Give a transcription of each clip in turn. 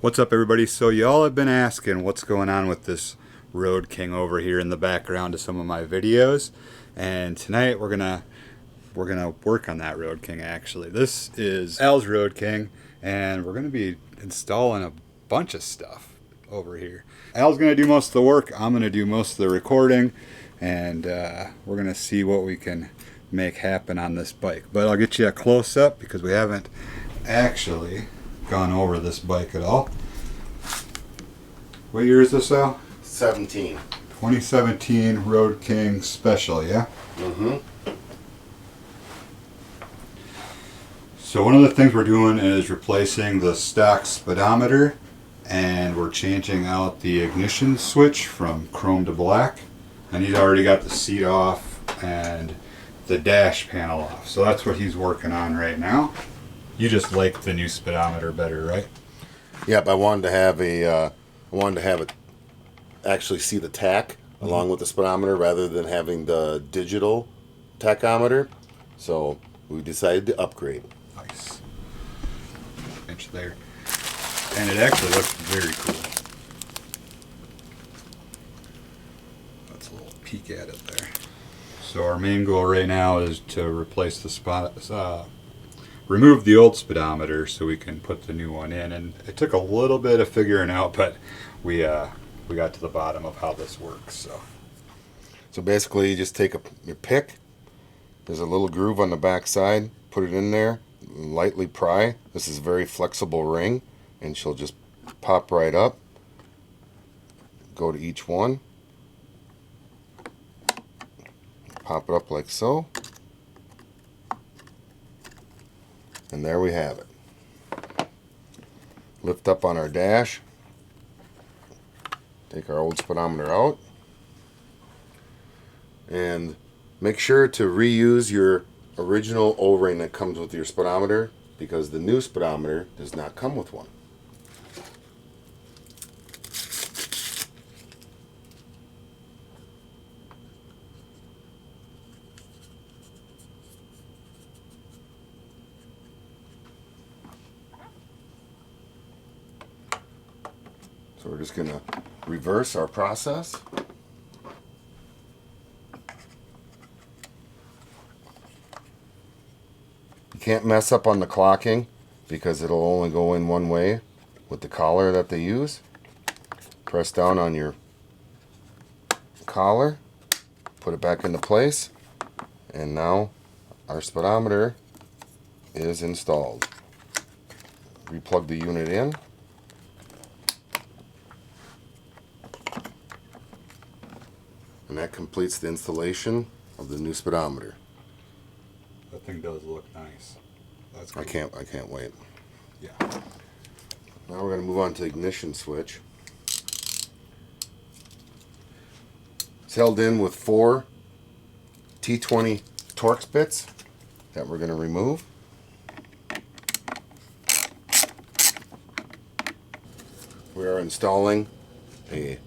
What's up, everybody? So y'all have been asking what's going on with this Road King over here in the background of some of my videos, and tonight we're gonna work on that Road King. Actually, this is Al's Road King, and we're gonna be installing a bunch of stuff over here. Al's gonna do most of the work. I'm gonna do most of the recording, and we're gonna see what we can make happen on this bike. But I'll get you a close up because we haven't actually gone over this bike at all. What year is this, Al? 17. 2017 Road King Special, yeah? Mm-hmm. So one of the things we're doing is replacing the stock speedometer, and we're changing out the ignition switch from chrome to black. And he's already got the seat off and the dash panel off. So that's what he's working on right now. You just like the new speedometer better, right? Yep, I wanted to have it actually see the tach along with the speedometer rather than having the digital tachometer. So we decided to upgrade. Nice. Inch there. And it actually looks very cool. That's a little peek at it there. So our main goal right now is to replace the remove the old speedometer so we can put the new one in. And it took a little bit of figuring out, but we got to the bottom of how this works. So basically, you just take your pick. There's a little groove on the back side. Put it in there. Lightly pry. This is a very flexible ring, and she'll just pop right up. Go to each one. Pop it up like so. And there we have it. Lift up on our dash. Take our old speedometer out. And make sure to reuse your original O-ring that comes with your speedometer, because the new speedometer does not come with one. So we're just going to reverse our process. You can't mess up on the clocking because it'll only go in one way with the collar that they use. Press down on your collar, put it back into place, and now our speedometer is installed. Replug the unit in. And that completes the installation of the new speedometer. That thing does look nice. That's good. I can't wait. Yeah. Now we're going to move on to the ignition switch. It's held in with 4 T20 Torx bits that we're going to remove. We are installing a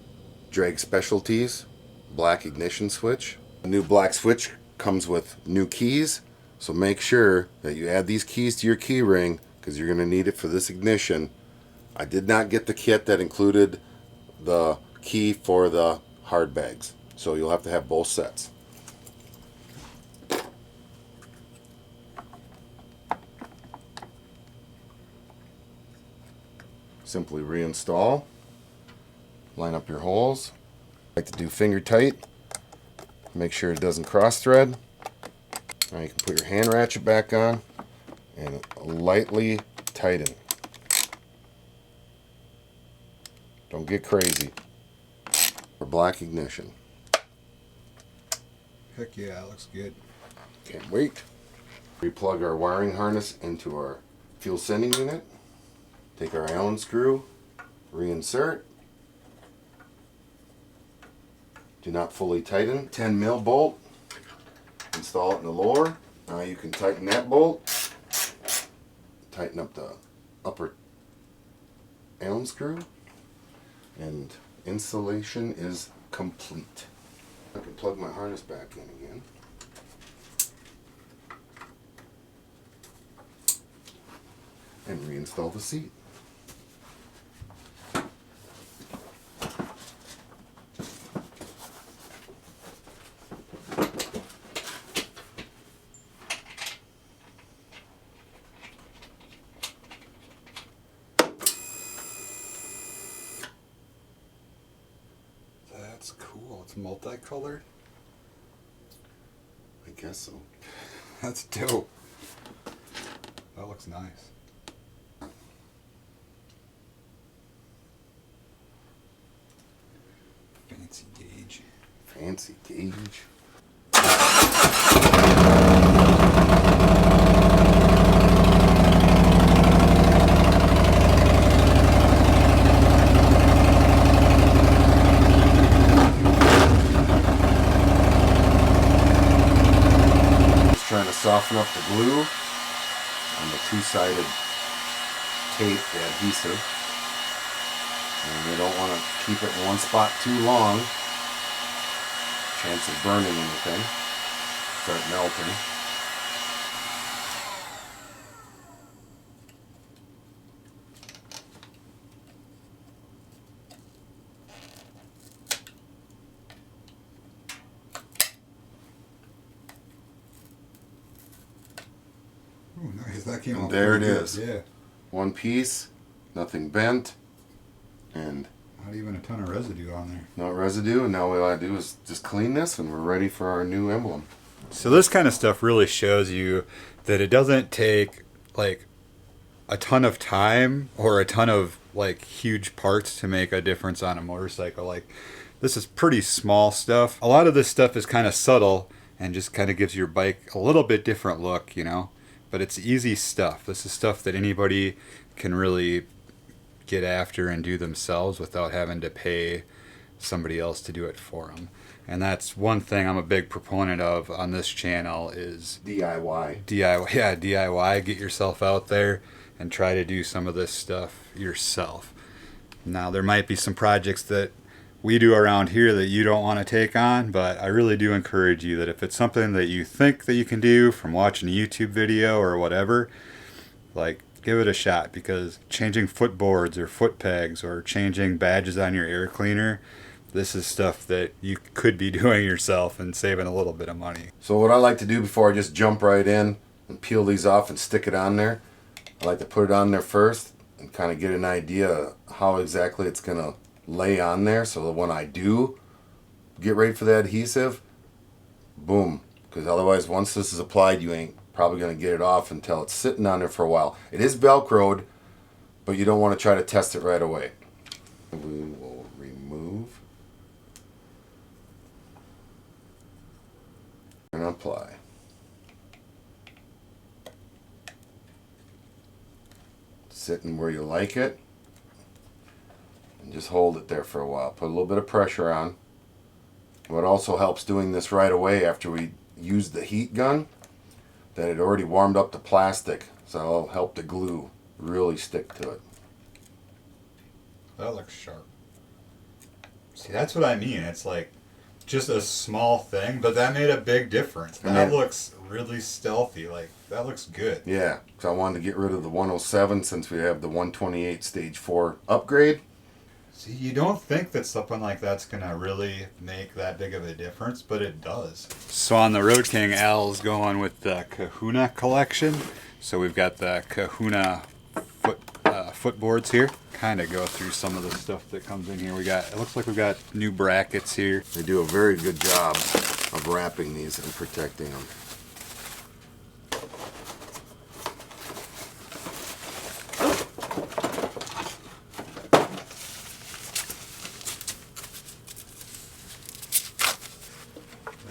Drag Specialties Black ignition switch. The new black switch comes with new keys, so make sure that you add these keys to your key ring because you're going to need it for this ignition. I did not get the kit that included the key for the hard bags, so you'll have to have both sets. Simply reinstall, line up your holes. I like to do finger tight, make sure it doesn't cross thread. Now you can put your hand ratchet back on and lightly tighten. Don't get crazy. For black ignition. Heck yeah, it looks good. Can't wait. We plug our wiring harness into our fuel sending unit. Take our Allen screw, reinsert. Do not fully tighten. 10 mil bolt. Install it in the lower. Now you can tighten that bolt. Tighten up the upper Allen screw. And installation is complete. I can plug my harness back in again. And reinstall the seat. multicolored? I guess so. That's dope. That looks nice. Fancy gauge. Fancy gauge. Trying to soften up the glue on the two-sided tape, the adhesive. And we don't want to keep it in one spot too long. Chance of burning anything. Start melting. Ooh, nice. That came And out there it pretty good. is. Yeah. One piece, nothing bent, and Not even a ton of residue on there. no residue. And now what I do is just clean this, and we're ready for our new emblem. So this kind of stuff really shows you that it doesn't take like a ton of time or a ton of like huge parts to make a difference on a motorcycle. Like this is pretty small stuff. A lot of this stuff is kind of subtle and just kind of gives your bike a little bit different look, you know, but it's easy stuff. This is stuff that anybody can really get after and do themselves without having to pay somebody else to do it for them. And that's one thing I'm a big proponent of on this channel is DIY. DIY. Yeah, DIY. Get yourself out there and try to do some of this stuff yourself. Now, there might be some projects that we do around here that you don't want to take on, but I really do encourage you that if it's something that you think that you can do from watching a YouTube video or whatever, like give it a shot, because changing footboards or foot pegs or changing badges on your air cleaner, this is stuff that you could be doing yourself and saving a little bit of money. So what I like to do before I just jump right in and peel these off and stick it on there, I like to put it on there first and kind of get an idea of how exactly it's going to lay on there, so that when I do get ready for the adhesive, boom. Because otherwise, once this is applied, you ain't probably going to get it off until it's sitting on there for a while. It is Velcroed, but you don't want to try to test it right away. We will remove and apply. Sitting where you like it, and just hold it there for a while. Put a little bit of pressure on. What also helps doing this right away after we use the heat gun, that it already warmed up the plastic, so it'll help the glue really stick to it. That looks sharp. See, that's what I mean. It's like just a small thing, but that made a big difference. That looks really stealthy. Like, that looks good. Yeah, so I wanted to get rid of the 107 since we have the 128 stage 4 upgrade. See, you don't think that something like that's going to really make that big of a difference, but it does. So on the Road King, Al's going with the Kahuna collection. So we've got the Kahuna footboards here. Kind of go through some of the stuff that comes in here. It looks like we've got new brackets here. They do a very good job of wrapping these and protecting them.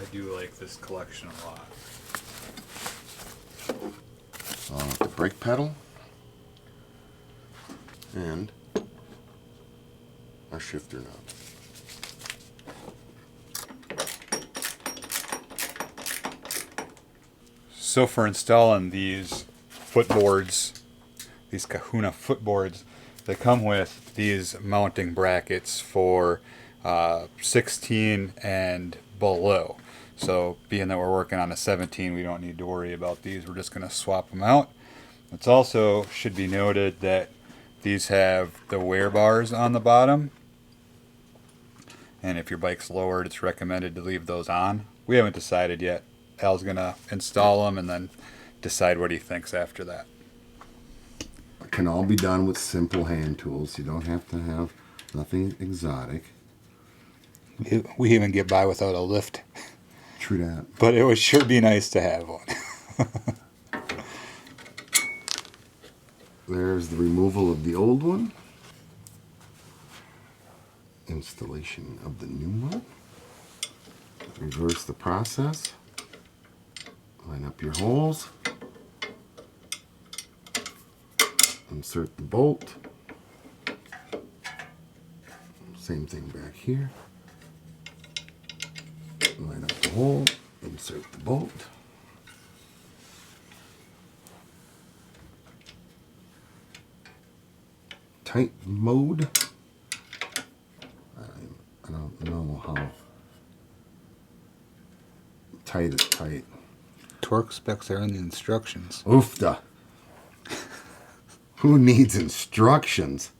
I do like this collection a lot. The brake pedal and our shifter knob. So for installing these footboards, these Kahuna footboards, they come with these mounting brackets for 16 and below. So being that we're working on a 17, we don't need to worry about these. We're just going to swap them out. It's also should be noted that these have the wear bars on the bottom. And if your bike's lowered, it's recommended to leave those on. We haven't decided yet. Al's going to install them and then decide what he thinks after that. It can all be done with simple hand tools. You don't have to have nothing exotic. We even get by without a lift. True that. But it would sure be nice to have one. There's the removal of the old one. Installation of the new one. Reverse the process. Line up your holes. Insert the bolt. Same thing back here. Line up the hole. Insert the bolt. Tight mode. I don't know how tight is tight. Torque specs are in the instructions. Oofda. Who needs instructions?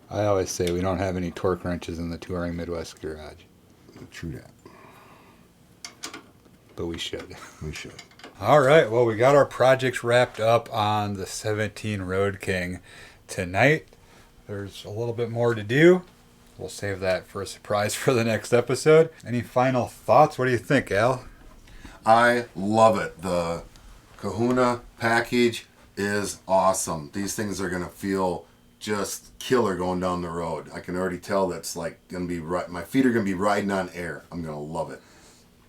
I always say we don't have any torque wrenches in the Touring Midwest garage. True that. But we should. We should. All right, well, we got our projects wrapped up on the 17 Road King. Tonight, there's a little bit more to do. We'll save that for a surprise for the next episode. Any final thoughts? What do you think, Al? I love it. The Kahuna package is awesome. These things are going to feel just killer going down the road. I can already tell that's like going to be right. My feet are going to be riding on air. I'm going to love it.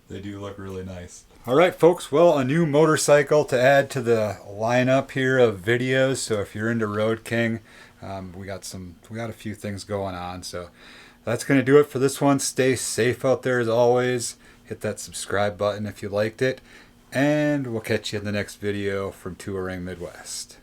They do look really nice. All right, folks. Well, a new motorcycle to add to the lineup here of videos. So if you're into Road King, we got a few things going on. So that's going to do it for this one. Stay safe out there as always. Hit that subscribe button if you liked it. And we'll catch you in the next video from Touring Midwest.